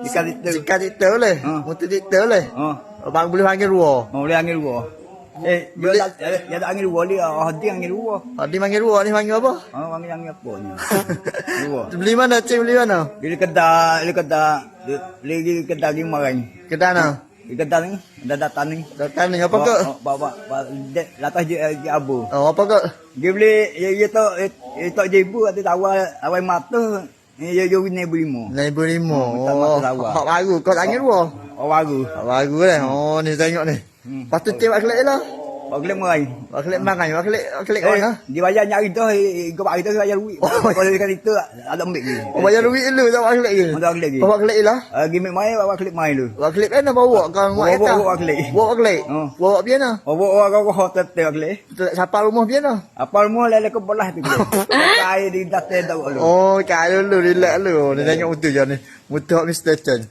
Jika kita boleh. Motor kita boleh. Bang boleh panggil dua. Boleh angin dua. Dia tak angin dua dia. Hadi angin dua. Hadi panggil dua ni panggil apa? Angin apa ni? Dua. Beli mana? Cik beli mana? Dia kedai, lagi kedai lagi makan. Kedai mana? Di kedai ni, ada datang ni. Datang ni apa ke? Bawa latas je abu. Oh, apa ke? Dia beli, dia tak jebu ada awal mata. Dia ni berimu. 1,500. minta mata lawa. Hak baru kau tak panggil dua. Baru. Hak baru dah. Oh, ni tengok ni. Lepas tu cik buat kelek lah. Boleh main. Buat kelek makan, buat kelek mana? Dia bayar nyari tu, kau bayar tu bayar duit. Kalau dia kata itu ada ambil ni. Oh, bayar duit dulu tak buat kelek ke? Ada kelek lagi. Bawa kelek lah. Gimik main bawa kelek main dulu. Buat kelek mana bawa kau buat eta? Bawa kelek. Bawa kelek. Bawa biar nah. Bawa kau hotel kelek. Siapa rumah biar nah? Apa semua lele ke belah tu. Kai di data tu. Oh, kaya dulu, relax dulu. Ni tengok mutu je ni. Mutu Mr. Chen.